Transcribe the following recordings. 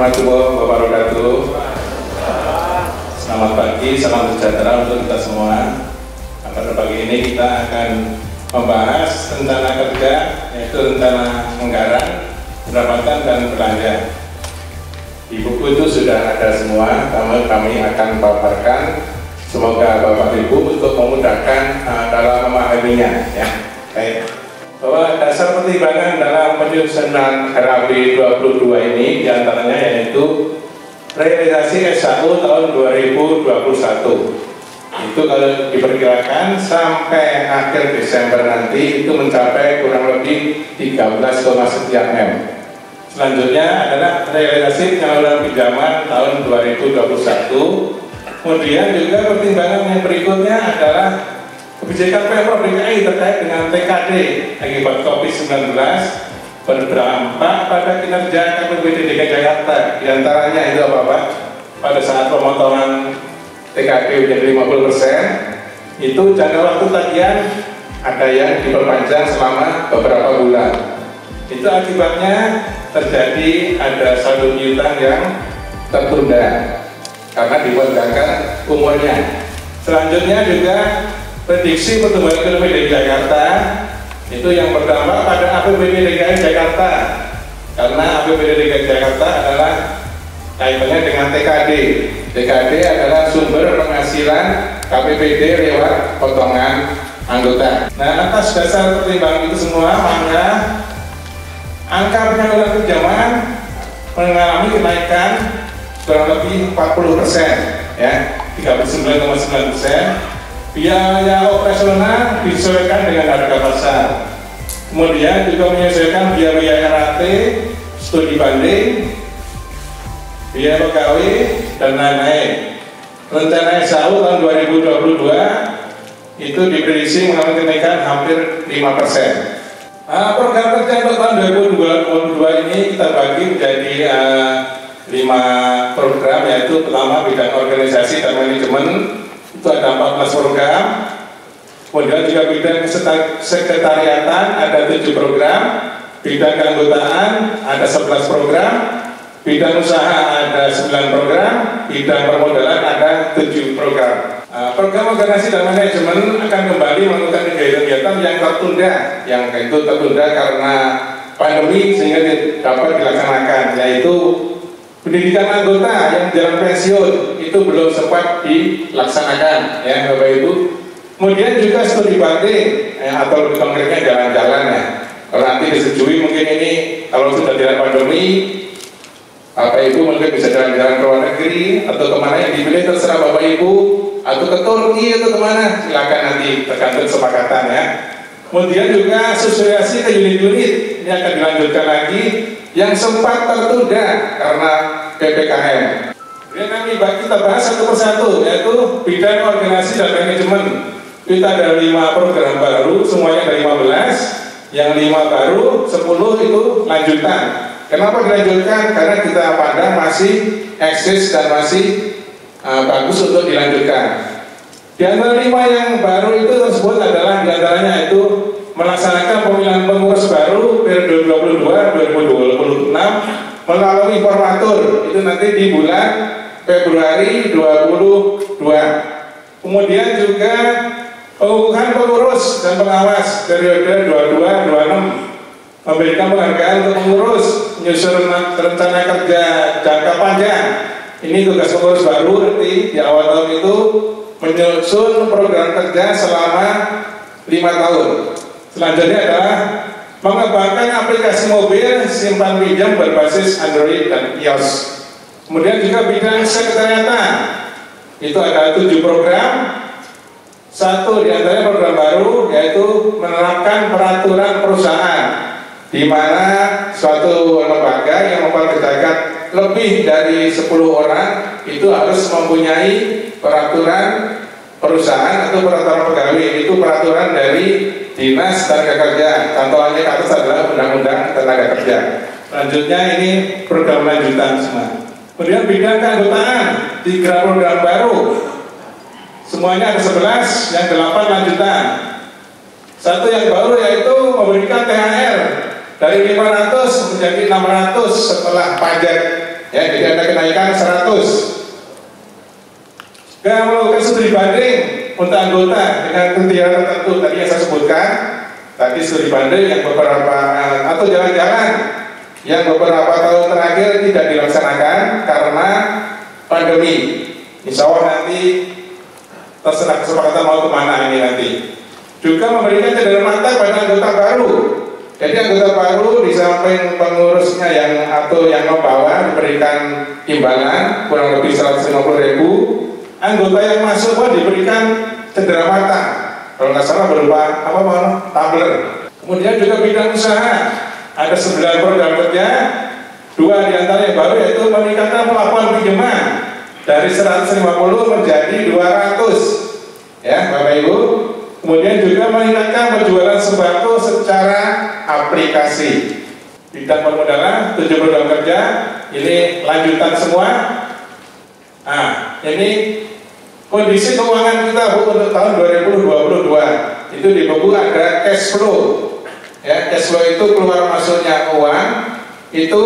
warahmatullahi wabarakatuh. Selamat pagi, salam sejahtera untuk kita semua. Pada pagi ini kita akan membahas rencana kerja, yaitu rencana anggaran, pendapatan dan belanja. Di buku itu sudah ada semua, kami akan paparkan. Semoga Bapak Ibu untuk memudahkan dalam memahaminya. Ya. Baik. Bahwa dasar pertimbangan dalam penyusunan RAP 22 ini diantaranya yaitu realisasi S1 tahun 2021. Itu kalau diperkirakan sampai akhir Desember nanti itu mencapai kurang lebih 13,sekian M. Selanjutnya adalah realisasi penyaluran pinjaman tahun 2021. Kemudian juga pertimbangan yang berikutnya adalah kebijakan Pemprov DKI terkait dengan TKD akibat COVID-19 berdampak pada kinerja KPBD DKI Jakarta. Di antaranya itu apa Pak? Pada saat pemotongan TKD menjadi 50%, itu jangka waktu tagihan ada yang diperpanjang selama beberapa bulan. Itu akibatnya terjadi ada saldo piutang yang tertunda karena dipanjangkan umurnya. Selanjutnya juga prediksi pertumbuhan ekonomi DKI Jakarta itu yang berdampak pada APBD DKI Jakarta, karena APBD DKI Jakarta adalah kaitannya dengan TKD. TKD adalah sumber penghasilan KPBD lewat potongan anggota. Nah, atas dasar pertimbangan itu semua, maka angka penyaluran pinjaman mengalami kenaikan kurang lebih 40%, ya, 39,9%. Biaya operasional disesuaikan dengan harga pasar. Kemudian juga menyesuaikan biaya RAT, studi banding, biaya pegawai, dan lain-lain. Rencana SAU tahun 2022 itu diprediksi mengalami kenaikan hampir 5%. Program kerja untuk tahun 2022 ini kita bagi menjadi 5 program, yaitu pertama bidang organisasi dan manajemen. Itu ada 14 program. Kemudian juga bidang sekretariatan ada 7 program, bidang keanggotaan ada 11 program, bidang usaha ada 9 program, bidang permodalan ada 7 program. Program organisasi dan manajemen akan kembali melakukan kegiatan yang tertunda, yang itu tertunda karena pandemi sehingga dapat dilaksanakan, yaitu pendidikan anggota yang jalan pensiun itu belum sempat dilaksanakan, ya Bapak Ibu. Kemudian juga studi banding, atau lebih konkretnya jalan-jalan, ya. Kalau nanti disetujui mungkin ini kalau sudah tidak pandemi, Bapak Ibu mungkin bisa jalan-jalan ke luar negeri atau kemana yang dipilih terserah Bapak Ibu, atau ke Turki atau kemana, silakan nanti tergantung kesepakatan, ya. Kemudian juga asosiasi ke unit-unit ini akan dilanjutkan lagi yang sempat tertunda karena PPKM. Kemudian kita bahas satu persatu, yaitu bidang organisasi dan manajemen. Kita ada 5 program baru, semuanya ada 15. Yang 5 baru, 10 itu lanjutan. Kenapa dilanjutkan? Karena kita pandang masih eksis dan masih bagus untuk dilanjutkan. Di antara 5 yang baru itu tersebut adalah diantaranya itu melaksanakan pemilihan pengurus baru periode 2022-2026 melalui formatur, itu nanti di bulan Februari 2022. Kemudian juga pengukuhan pengurus dan pengawas periode 22-26, memberikan penghargaan untuk pengurus, menyusun rencana kerja jangka panjang. Ini tugas pengurus baru nanti di awal tahun itu menyusun program kerja selama 5 tahun. Selanjutnya adalah mengembangkan aplikasi mobil simpan pinjam berbasis Android dan iOS. Kemudian juga bidang sekretariatan itu ada 7 program. 1 diantaranya program baru, yaitu menerapkan peraturan perusahaan, di mana suatu lembaga yang mempekerjakan lebih dari 10 orang itu harus mempunyai peraturan perusahaan atau peraturan pegawai. Itu peraturan dari Dinas Tenaga Kerja, contohnya ke atas adalah Undang-Undang Tenaga Kerja. Selanjutnya ini program lanjutan semua. Kemudian bidang keanggotaan, 3 program baru, semuanya ada 11, yang 8 lanjutan. 1 yang baru yaitu memberikan THR dari 500 menjadi 600 setelah pajak Ya, jadi ada kenaikan 100. Kalau studi banding untuk anggota dengan kriteria tertentu tadi yang saya sebutkan, tadi studi banding yang beberapa atau jalan-jalan yang beberapa tahun terakhir tidak dilaksanakan karena pandemi. Insya Allah nanti terserah kesepakatan mau kemana ini nanti. Juga memberikan cenderamata pada anggota baru. Jadi anggota baru di samping pengurusnya yang atau yang membawa diberikan imbalan kurang lebih 150.000. Anggota yang masuk pun diberikan cenderamata. Kalau nggak salah berupa tumbler. Kemudian juga bidang usaha. Ada 9 program kerja, 2 diantara yang baru yaitu meningkatkan pelaporan pinjaman dari 150 menjadi 200, ya Bapak Ibu. Kemudian juga meningkatkan penjualan sembako secara aplikasi. Bidang permodalan 7 program kerja, ini lanjutan semua. Nah, ini kondisi keuangan kita untuk tahun 2022 itu di buku ada cash flow. Ya, cash flow itu keluar masuknya uang itu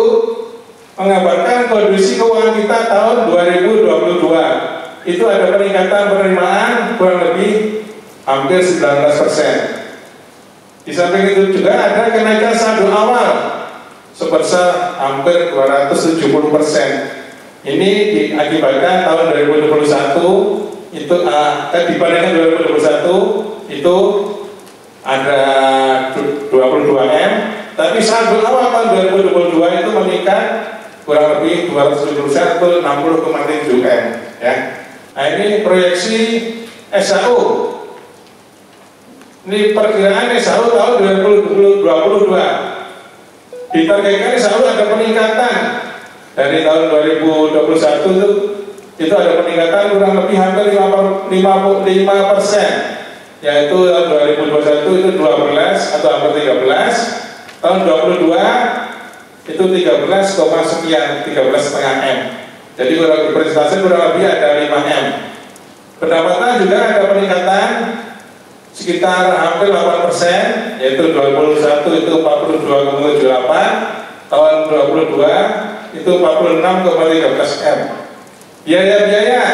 mengabarkan kondisi keuangan kita tahun 2022 itu ada peningkatan penerimaan kurang lebih hampir 19%. Di samping itu juga ada kenaikan saldo awal sebesar hampir 270%. Ini diakibatkan tahun 2021 itu dibandingkan 2021 itu ada 22M, tapi saldo awal tahun 2022 itu meningkat kurang lebih 270% atau 60,7M, ya. Nah, ini proyeksi SAU. Ini perkiraan SAU tahun 2022. Ditargetkan SAU ada peningkatan dari tahun 2021 itu ada peningkatan kurang lebih hampir 55%. Yaitu tahun 2021 itu 12 atau hampir 13, tahun 22 itu 13,7M. Jadi kalau presentasi kurang lebih ada 5M. Pendapatan juga ada peningkatan sekitar hampir 8%, yaitu 21 itu 42,78, tahun 22 itu 46,13M. Biaya-biaya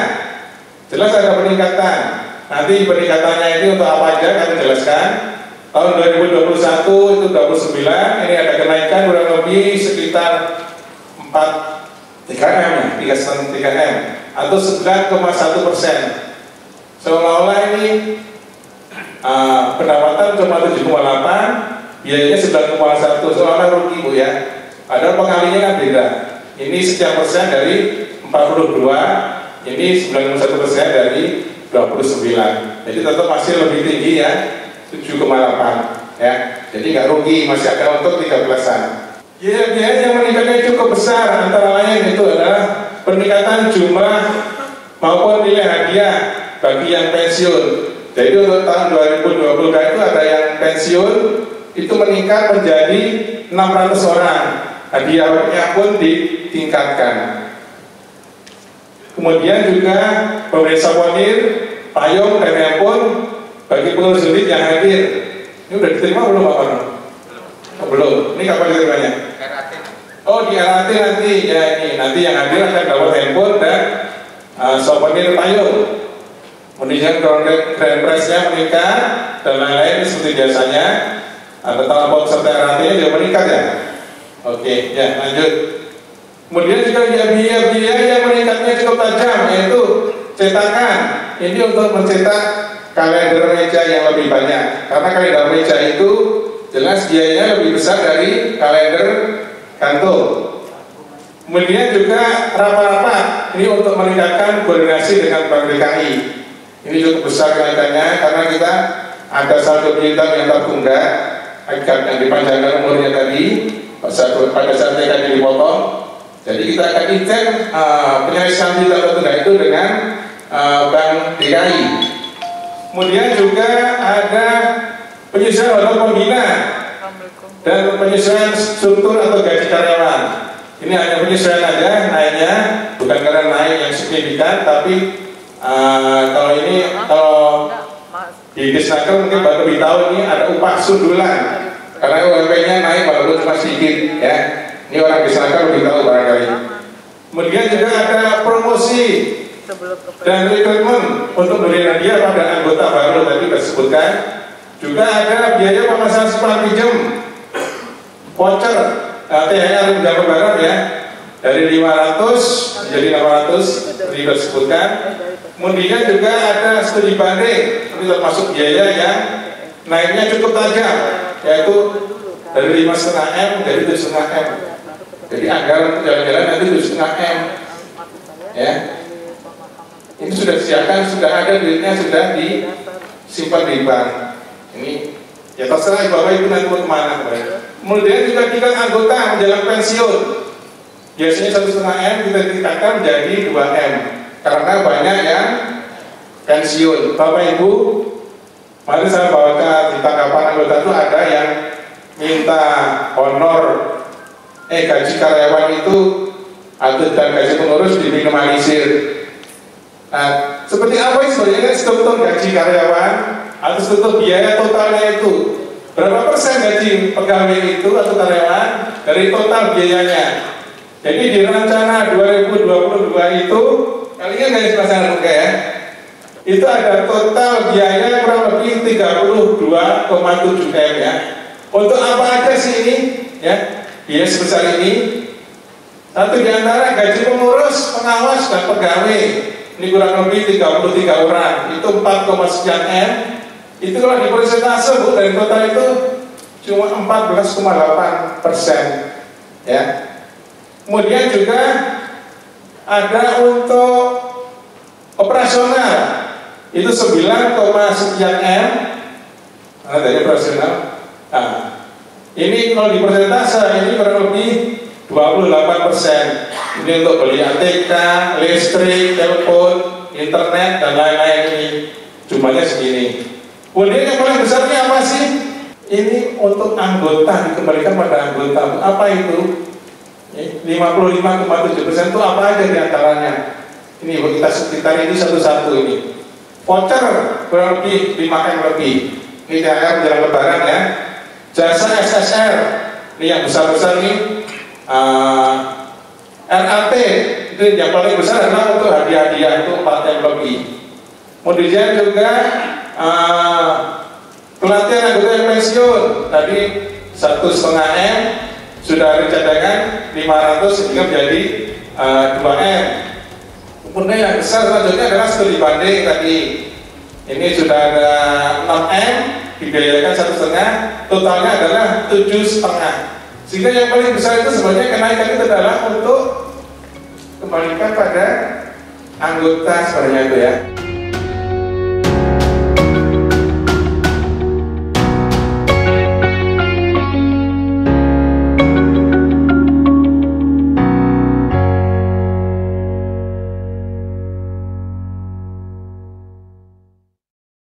jelas ada peningkatan. Nanti peningkatannya ini untuk apa aja kami jelaskan. Tahun 2021 itu 29, ini ada kenaikan kurang lebih sekitar 3M atau 9,1%. Seolah-olah ini pendapatan cuma 7,8, biayanya 9,1, seolah-olah rugi Bu ya. Padahal pengalinya kan beda. Ini sekian persen dari 42, ini 91% dari 29. Jadi tetap masih lebih tinggi ya, 7,8 ya. Jadi nggak rugi, masih ada untuk 13-an. Biaya yang meningkatnya cukup besar, antara lain itu adalah peningkatan jumlah maupun nilai hadiah bagi yang pensiun. Jadi untuk tahun 2022 itu ada yang pensiun itu meningkat menjadi 600 orang. Hadiahnya pun ditingkatkan. Kemudian juga pemberi souvenir, payung dan handphone bagi pengurus unit yang hadir. Ini udah diterima belum Pak Warno? Oh, belum. Ini kapan diterimanya? Oh, di RAT nanti ya, ini nanti yang hadir akan dapat handphone dan souvenir payung. Kemudian grand prize-nya meningkat dan lain-lain seperti biasanya. Telepon serta RAT-nya juga meningkat ya. Oke, ya lanjut. Kemudian juga biaya yang meningkatnya cukup tajam, yaitu cetakan. Ini untuk mencetak kalender meja yang lebih banyak. Karena kalender meja itu jelas biayanya lebih besar dari kalender kantor. Kemudian juga rapat-rapat. Ini untuk meningkatkan koordinasi dengan Bank DKI. Ini cukup besar kenaikannya karena kita ada saldo piutang yang tertunggak akibat yang dipanjangkan umurnya tadi pada saat TKD dipotong. Jadi kita akan cek penyelesaian piutang tertunggak itu dengan Bank DKI. Kemudian juga ada penyesuaian honorar pembina dan penyesuaian struktur atau gaji karyawan. Ini hanya penyesuaian aja naiknya, bukan karena naik yang signifikan, tapi kalau di Disnaker mungkin baru lebih tahu ini ada upah sundulan karena UMP-nya naik walaupun cuma sedikit ya. Ini orang Disnaker lebih tahu barangkali. Kemudian juga ada promosi dan rekrutmen untuk beri hadiah pada anggota baru tadi disebutkan. Juga ada biaya pemasangan simpan pinjam voucher THR Menjelang Lebaran ya, dari 500 menjadi 600 tadi disebutkan. Kemudian juga ada studi banding, ini termasuk biaya yang naiknya cukup tajam, yaitu dari 5,5 M menjadi 7,5 M. Jadi anggaran jalan-jalan nanti 7,5 M ya. Ini sudah disiapkan, sudah ada duitnya, sudah disimpan di bank. Ini ya terserah Bapak Ibu nanti mau kemana. Kemudian juga kita anggota menjelang pensiun, biasanya 1,5 M kita tingkatkan menjadi 2 M karena banyak yang pensiun. Bapak Ibu, mari saya bawakan di tanggapan anggota itu ada yang minta honor gaji karyawan itu atau dan gaji pengurus diminimalisir. Nah, seperti apa sih sebenarnya struktur gaji karyawan atau struktur biaya totalnya itu? Berapa persen gaji pegawai itu atau karyawan dari total biayanya? Jadi di rencana 2022 itu, kalian garis pasangan muka ya, itu ada total biaya kurang lebih 32,7 M ya. Untuk apa aja sih ini? Ya, biaya sebesar ini. Satu di antara gaji pengurus, pengawas, dan pegawai. Ini kurang lebih 33 orang. Itu 4,sekian M. Itu kalau di persentase Bu, dari total itu cuma 14,8%. Ya. Kemudian juga ada untuk operasional. Itu 9,sekian M. Ada operasional. Nah, ini kalau di persentase ini kurang lebih 28%. Ini untuk beli ATK, listrik, telepon, internet, dan lain-lain ini jumlahnya segini. Kemudian yang paling besarnya apa sih? Ini untuk anggota, dikembalikan pada anggota. Apa itu? 55,7% itu apa aja diantaranya? Ini kita sekitar ini satu-satu ini. Voucher kurang lebih 5M lebih. Ini THR menjelang Lebaran ya. Jasa SSR, ini yang besar-besar nih. RAT, itu yang paling besar adalah untuk hadiah-hadiah itu 4M lebih. Kemudian juga pelatihan anggota yang pensiun tadi 1,5 M, sudah ada cadangan 500 sehingga menjadi 2M. Kemudian yang besar selanjutnya adalah studi banding tadi. Ini sudah ada 6M, dibiayakan 1,5, totalnya adalah 7,5. Sehingga yang paling besar itu sebenarnya kenaikan itu adalah untuk kembalikan pada anggota sebenarnya itu ya.